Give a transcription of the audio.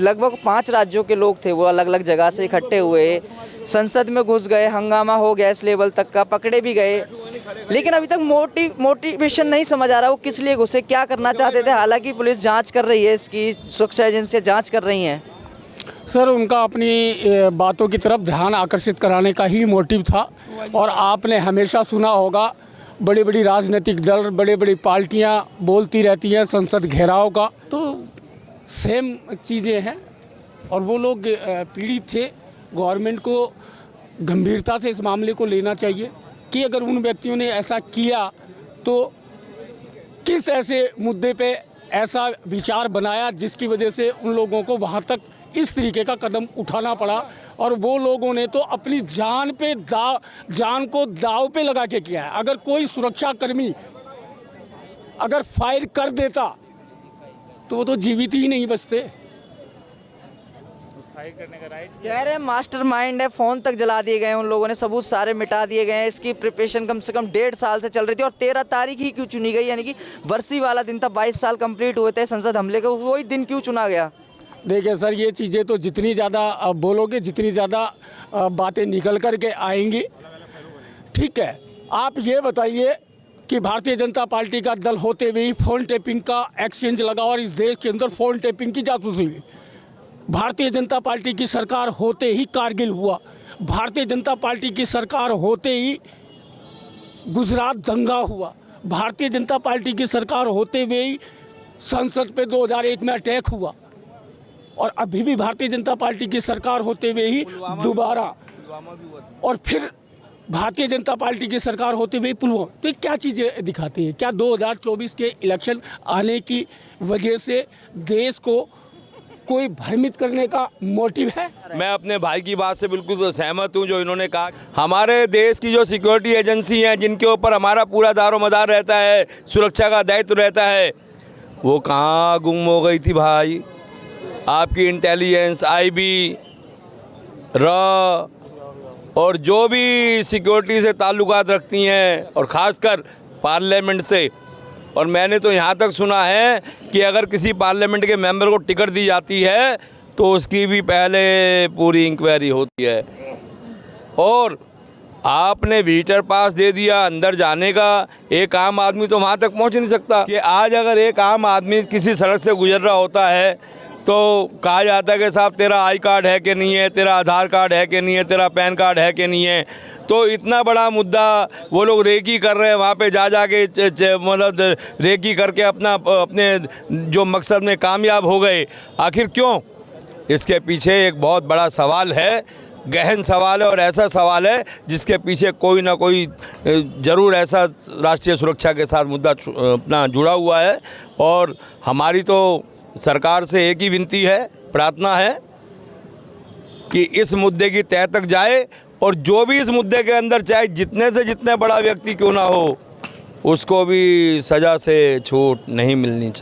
लगभग 5 राज्यों के लोग थे, वो अलग अलग जगह से इकट्ठे हुए, संसद में घुस गए, हंगामा हो गया इस लेवल तक का, पकड़े भी गए, लेकिन अभी तक मोटिवेशन नहीं समझ आ रहा वो किस लिए घुसे, क्या करना चाहते थे। हालांकि पुलिस जांच कर रही है, इसकी सुरक्षा एजेंसियां जांच कर रही हैं। सर, उनका अपनी बातों की तरफ ध्यान आकर्षित कराने का ही मोटिव था। और आपने हमेशा सुना होगा, बड़ी बड़ी राजनीतिक दल, बड़ी बड़ी पार्टियां बोलती रहती हैं संसद घेराव का, तो सेम चीज़ें हैं। और वो लोग पीड़ित थे। गवर्नमेंट को गंभीरता से इस मामले को लेना चाहिए कि अगर उन व्यक्तियों ने ऐसा किया तो किस ऐसे मुद्दे पे ऐसा विचार बनाया जिसकी वजह से उन लोगों को वहाँ तक इस तरीके का कदम उठाना पड़ा। और वो लोगों ने तो अपनी जान को दाव पे लगा के किया है। अगर कोई सुरक्षाकर्मी अगर फायर कर देता तो वो तो जीवित ही नहीं बचते। कह रहे हैं मास्टरमाइंड है, फ़ोन तक जला दिए गए, उन लोगों ने सबूत सारे मिटा दिए गए हैं। इसकी प्रिपरेशन कम से कम 1.5 साल से चल रही थी और 13 तारीख ही क्यों चुनी गई, यानी कि बरसी वाला दिन था, 22 साल कंप्लीट हुए थे संसद हमले के, वही दिन क्यों चुना गया? देखिए सर, ये चीज़ें तो जितनी ज़्यादा बोलोगे, जितनी ज़्यादा बातें निकल कर के आएंगी, ठीक है। आप ये बताइए कि भारतीय जनता पार्टी का दल होते हुए फ़ोन टेपिंग का एक्सचेंज लगा और इस देश के अंदर फ़ोन टेपिंग की जासूसी हुई। भारतीय जनता पार्टी की सरकार होते ही कारगिल हुआ। भारतीय जनता पार्टी की सरकार होते ही गुजरात दंगा हुआ। भारतीय जनता पार्टी की सरकार होते हुए ही संसद पे 2001 में अटैक हुआ। और अभी भी भारतीय जनता पार्टी की सरकार होते हुए ही दोबारा, और फिर भारतीय जनता पार्टी की सरकार होते हुए पुलवामा। तो ये क्या चीज़ें दिखाती है? क्या 2024 के इलेक्शन आने की वजह से देश को कोई भ्रमित करने का मोटिव है? मैं अपने भाई की बात से बिल्कुल सहमत हूं जो इन्होंने कहा। हमारे देश की जो सिक्योरिटी एजेंसी हैं, जिनके ऊपर हमारा पूरा दारोमदार रहता है, सुरक्षा का दायित्व रहता है, वो कहाँ गुम हो गई थी भाई? आपकी इंटेलिजेंस, आईबी, रॉ और जो भी सिक्योरिटी से ताल्लुकात रखती हैं, और ख़ासकर पार्लियामेंट से। और मैंने तो यहाँ तक सुना है कि अगर किसी पार्लियामेंट के मेंबर को टिकट दी जाती है तो उसकी भी पहले पूरी इंक्वायरी होती है। और आपने विजिटर पास दे दिया अंदर जाने का, एक आम आदमी तो वहाँ तक पहुँच नहीं सकता। कि आज अगर एक आम आदमी किसी सड़क से गुजर रहा होता है तो कहा जाता है कि साहब तेरा आई कार्ड है कि नहीं है, तेरा आधार कार्ड है कि नहीं है, तेरा पैन कार्ड है कि नहीं है। तो इतना बड़ा मुद्दा वो लोग रेकी कर रहे हैं, वहाँ पे जा के मतलब रेकी करके अपने जो मकसद में कामयाब हो गए। आखिर क्यों? इसके पीछे एक बहुत बड़ा सवाल है, गहन सवाल है, और ऐसा सवाल है जिसके पीछे कोई ना कोई ज़रूर ऐसा राष्ट्रीय सुरक्षा के साथ मुद्दा अपना जुड़ा हुआ है। और हमारी तो सरकार से एक ही विनती है, प्रार्थना है कि इस मुद्दे की तह तक जाए, और जो भी इस मुद्दे के अंदर चाहे जितने से जितने बड़ा व्यक्ति क्यों ना हो, उसको भी सज़ा से छूट नहीं मिलनी चाहिए।